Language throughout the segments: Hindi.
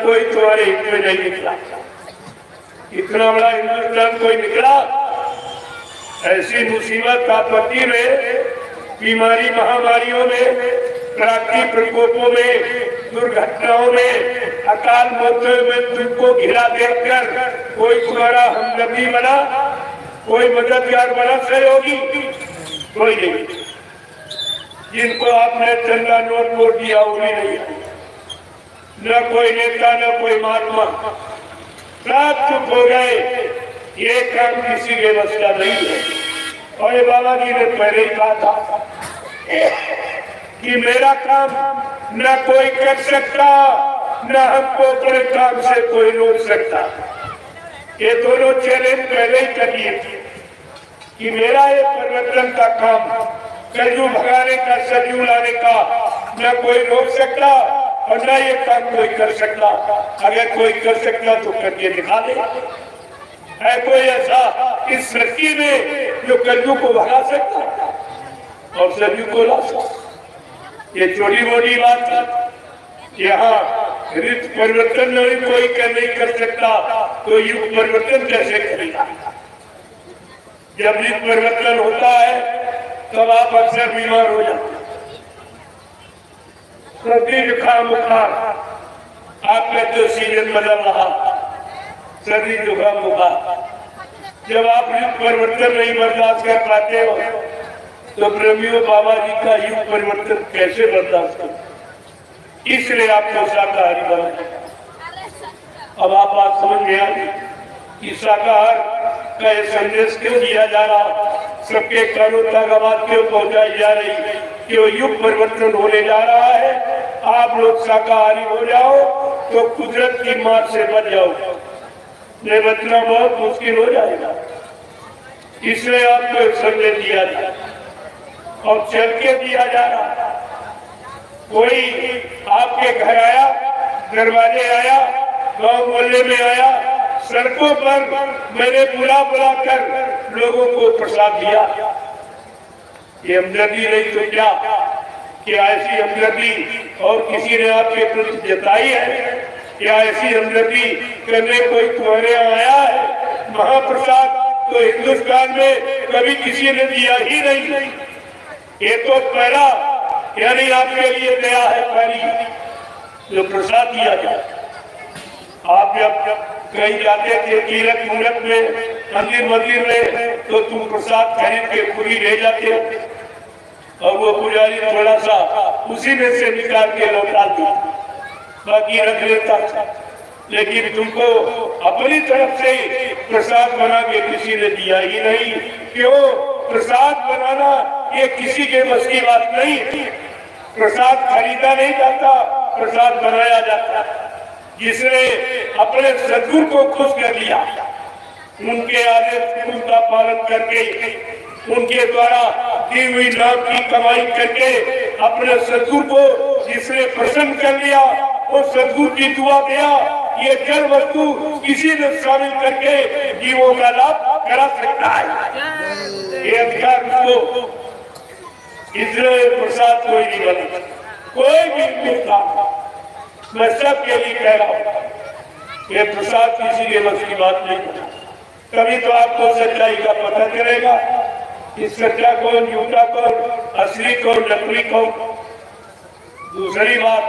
कोई तुम्हारे हित में नहीं निकला। इतना बड़ा हिंदुस्तान कोई निकला? ऐसी मुसीबत आपत्ति में, बीमारी महामारियों में, प्राकृतिक प्रकोपों में, दुर्घटनाओं में, अकाल मौतों में तुमको घिरा देखकर कोई तुम्हारा हमदर्दी बना, कोई मददगार बना, सहयोगी कोई नहीं। जिनको आपने चंदा नोट वोट दिया वो भी नहीं, न कोई नेता न कोई महात्मा, सब चुप हो गए। ये काम किसी के बस का नहीं है। और बाबा जी ने पहले ही कहा था कि मेरा काम न कोई कर सकता, न हमको अपने काम से कोई रोक सकता। ये दोनों चैलेंज पहले ही कर लिए कि मेरा ये परिवर्तन का काम, कलयुग भगाने का, सतयुग लाने का न कोई रोक सकता और न ये काम कोई कर सकता। अगर कोई कर सकता तो करके दिखा दे। है कोई ऐसा इस सृष्टि में जो कलयुग को भगा सकता और सतयुग को ला सकता? ये छोटी मोटी बात है। यहाँ ऋतु परिवर्तन नहीं कोई नहीं कर सकता तो युग परिवर्तन कैसे करेगा? जब ऋतु परिवर्तन होता है तब आप अक्सर बीमार हो जाते हैं, सर्दी जुकाम बुखार, आप कहते हो सीजन बदल रहा, सर्दी जुकाम बुखार। जब आप ऋतु परिवर्तन नहीं बर्दाश्त कर पाते हो तो प्रेमियों बाबा जी का युग परिवर्तन कैसे बर्दाश्त कर? इसलिए आपको शाकाहारी बनाया। अब आप बात समझ में आ गई कि शाकाहार का ये संदेश क्यों दिया जा रहा, सबके कानों तक आवाज क्यों पहुंचाई जा रही कि वो युग परिवर्तन होने जा रहा है। आप लोग शाकाहारी हो जाओ तो कुदरत की मार से बच जाओ, नहीं बचना बहुत मुश्किल हो जाएगा। इसलिए आपको एक संदेश दिया जाए और चल के दिया जा रहा। कोई आपके घर आया, दरवाजे आया, गांव मोहल्ले में आया, सड़कों पर मैंने बुला बुला कर लोगों को प्रसाद दिया। ये हमदर्दी नहीं तो क्या? क्या ऐसी हमदर्दी और किसी ने आपके प्रति जताई है? क्या ऐसी हमदर्दी करने कोई तुम्हारे यहाँ आया है? महाप्रसाद तो हिंदुस्तान में कभी किसी ने दिया ही नहीं। ये तो पहला, यानी आपके लिए दया है पहली जो प्रसाद दिया जाए। आप जब कहीं जाते थे तीरथ मूरत में, मंदिर में, तो तुम प्रसाद खरीद के पूरी ले जाते और वो पुजारी थोड़ा सा उसी में से निकाल के लौटाते, बाकी रख लेता था। लेकिन तुमको अपनी तरफ से प्रसाद बना के किसी ने दिया ही नहीं। क्यों? प्रसाद बनाना ये किसी के बस की बात नहीं। प्रसाद खरीदा नहीं जाता, प्रसाद बनाया जाता। जिसने अपने सद्गुरु को खुश कर लिया, उनके आदेश का पालन करके, उनके द्वारा दी हुई नाम की कमाई करके अपने सद्गुरु को जिसने प्रसन्न कर लिया, वो सद्गुरु की दुआ दिया। ये जड़ वस्तु किसी ने शामिल करके जीवों का लाभ करा सकता है। ये अधिकार उसको, इसलिए प्रसाद कोई नहीं बना, कोई भी मिलता। मैं सबके लिए कह रहा हूँ ये प्रसाद किसी के बस की बात नहीं। तभी तो आपको सच्चाई का पता चलेगा कि सच्चा कौन, झूठा कौन, असली कौन, नकली कौन। दूसरी बात,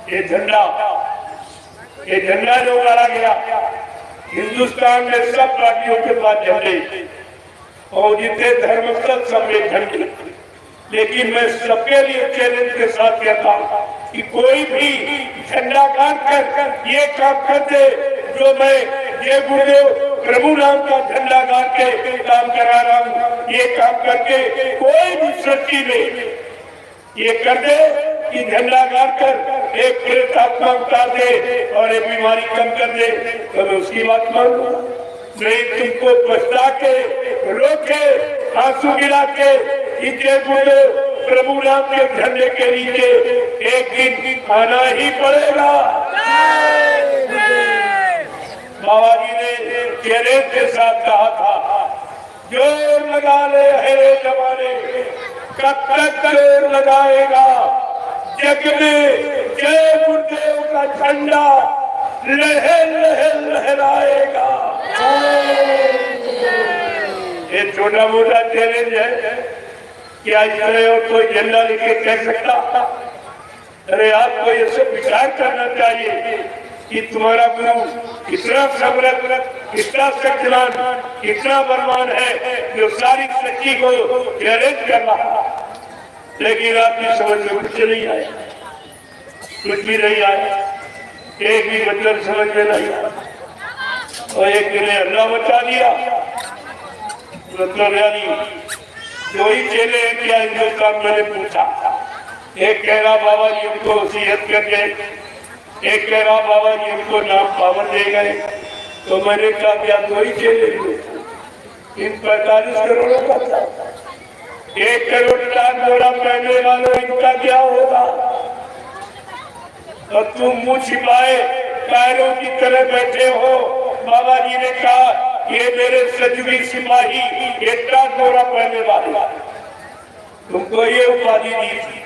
ये झंडा जो गाड़ा गया, हिंदुस्तान में सब पार्टियों के पास झंडे और जितने धर्म सब में झंडे। लेकिन मैं सबके लिए चैलेंज के साथ कहता हूँ कि कोई भी झंडा गाड़ कर ये काम कर दे जो मैं ये गुरुदेव प्रभु राम का झंडा गाड़ के काम करा रहा हूँ, ये काम करके कोई भी सृष्टि में ये कर दे कि झंडा गाड़ कर एक प्रेत आत्मा उतार दे और एक बीमारी कम कर दे, तो मैं उसकी बात मानूं। नहीं तुमको पछता के, रोके, आंसू गिरा के इनके गुरुदेव प्रभु राम के झंडे के नीचे एक दिन आना ही पड़ेगा। बाबा जी ने चैलेंज के साथ कहा था, जोर लगा ले है जमाने, कब तक जोर लगाएगा, जग में जय गुरुदेव का झंडा लहर लहर लहराएगा। ये छोटा मोटा चैलेंज है, क्या इस तरह और कोई झंडा लेके कह सकता? अरे आपको ये सब विचार करना चाहिए कि तुम्हारा गुरु कितना समृद्ध, कितना शक्तिमान, कितना बलवान है, जो सारी सच्ची को चैलेंज कर रहा। लेकिन आपकी समझ में कुछ नहीं आया, कुछ भी नहीं आया, एक भी मतलब समझ में नहीं आया। और एक दिन अल्लाह बचा दिया, मतलब यानी दो ही चेले हैं क्या हिंदुस्तान? मैंने पूछा, एक कह रहा बाबा जी उनको वसीयत कर गए, एक कह रहा बाबा जी उनको नाम पावन दे गए। तो मैंने कहा क्या दो ही चेले इन 45 करोड़ों का था? 1 करोड़ का जोड़ा पहनने वालों इनका क्या होगा? और तुम मुंह छिपाए पैरों की तरह बैठे हो। बाबा जी ने कहा ये मेरे सजवी सिपाही, ये जोड़ा पहनने वाले, तुमको ये उपाधि दी थी,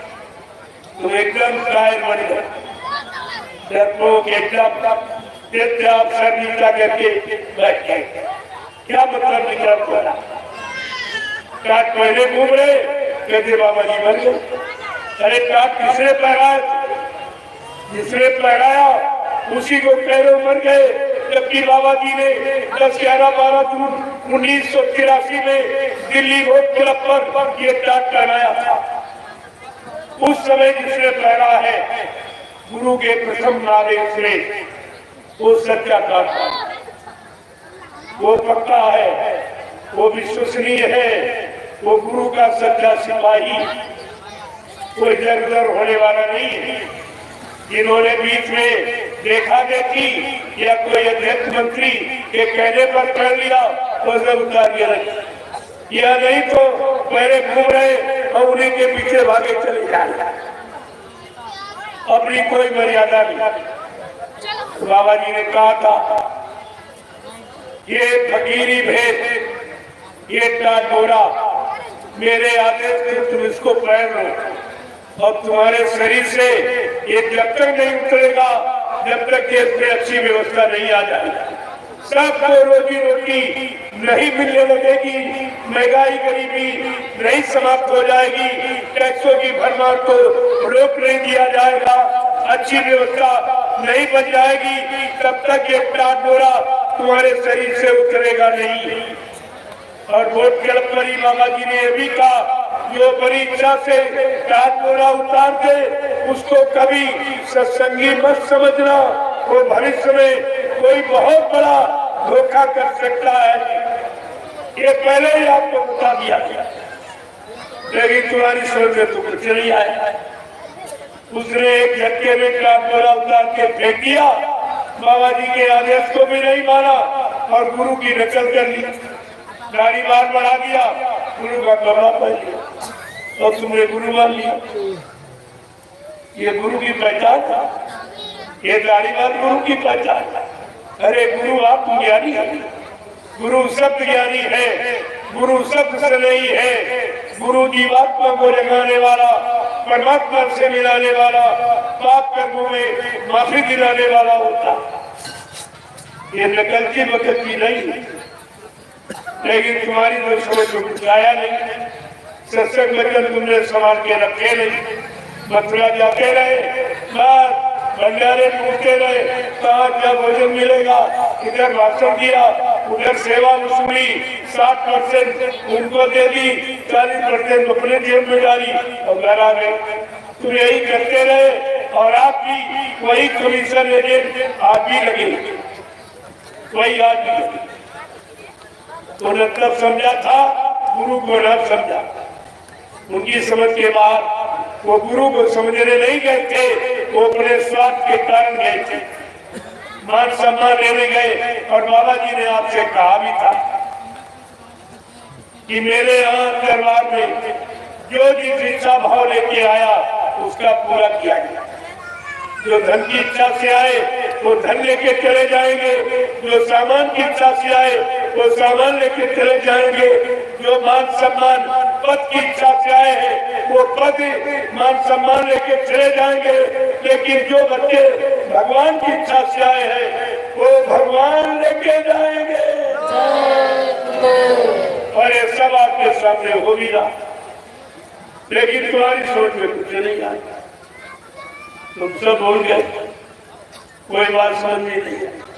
तुम एकदम कायर बन गए, डरपोक एकदम आप सर नीचा करके बैठ गए। क्या मतलब निकला तुम्हारा? काट पहले घूम रहे, कहते बाबा जी मर गए। अरे काट किसने पहराया? जिसने पहराया उसी को पैरों मर गए। जबकि बाबा जी ने 10, 11, 12 जून 1983 में दिल्ली रोड क्लब पर ये टाट पहनाया था। उस समय जिसने पहना है गुरु के प्रथम नारे से, वो सच्चा टाटा, वो पक्का है, वो विश्वसनीय है, वो गुरु का सच्चा सिपाही, कोई इधर उधर होने वाला नहीं है। जिन्होंने बीच में देखा देखी या कोई अध्यक्ष मंत्री के कहने पर कर लिया तो सब उतार दिया, या नहीं तो पहले घूम रहे और उन्हीं के पीछे भागे चले जा रहे, अपनी कोई मर्यादा नहीं। बाबा जी ने कहा था ये फकीरी भेद, ये टाटोरा मेरे आदेश से तुम इसको पहन लो, और तुम्हारे शरीर से ये जब तक नहीं उतरेगा जब तक ये अच्छी व्यवस्था नहीं आ जाएगी। सबको रोजी रोटी नहीं मिलने लगेगी, महंगाई गरीबी नहीं समाप्त हो जाएगी, टैक्सों की भरमार को रोक नहीं दिया जाएगा, अच्छी व्यवस्था नहीं बन जाएगी, तब तक ये टाटोरा तुम्हारे शरीर से उतरेगा नहीं। और वोट क्लब पर ही बाबा जी ने यह भी कहा, जो बड़ी इच्छा से टाटोरा उतार दे उसको कभी सत्संगी मत समझना, वो भविष्य में कोई बहुत बड़ा धोखा कर सकता है। ये पहले ही आपको बता दिया गया, लेकिन तुम्हारी सोच में तो कुछ नहीं आया। उसने एक झटके में टाटोरा उतार के फेंक दिया, बाबा जी के आदेश को भी नहीं माना और गुरु की नकल कर ली, दाढ़ी बाल बढ़ा दिया, गुरु का कपड़ा पहन लिया और तुमने गुरु मान लिया। ये गुरु की पहचान था, ये दाढ़ी बाल गुरु की पहचान था। अरे गुरु आप ज्ञानी है, गुरु शब्द ज्ञानी है, गुरु शब्द से नहीं है, गुरु जीवात्मा को जगाने वाला, परमात्मा से मिलाने वाला, पाप कर्मों में माफी दिलाने वाला होता। ये नकल की वक्त की नहीं, लेकिन तुम्हारी तो समझ में कुछ आया नहीं। सत्संग मतलब तुमने संभाल के रखे नहीं, मथुरा जाते रहे, भंडारे पूछते रहे, कहाँ क्या भोजन मिलेगा, इधर भाषण दिया, उधर सेवा वसूली, 60% उनको दे दी, 40% अपने जेब में डाली और घर आ गए। तुम यही करते रहे और आप भी वही कमीशन एजेंट आप भी लगे, वही आज भी लगे। तो न तब समझा था, गुरु को न समझा। उनकी समझ के बाद वो गुरु को समझने नहीं गए थे, वो अपने स्वार्थ के कारण गए थे, मान सम्मान लेने गए। और बाबा जी ने आपसे कहा भी था कि मेरे यहाँ दरबार में जो जिस इच्छा भाव लेके आया उसका पूरा किया गया। जो धन की इच्छा से आए वो धन लेके चले जाएंगे, जो सामान की इच्छा से आए वो सामान लेके चले जाएंगे, जो मान सम्मान पद की इच्छा से आए हैं वो पद मान सम्मान लेके चले जाएंगे। लेकिन जो बच्चे भगवान की इच्छा से आए हैं वो भगवान लेके जाएंगे और ये सब आपके सामने हो भी रहा, लेकिन तुम्हारी सोच में कुछ नहीं आया, तुम सब भूल गए, कोई बात समझ में नहीं आई।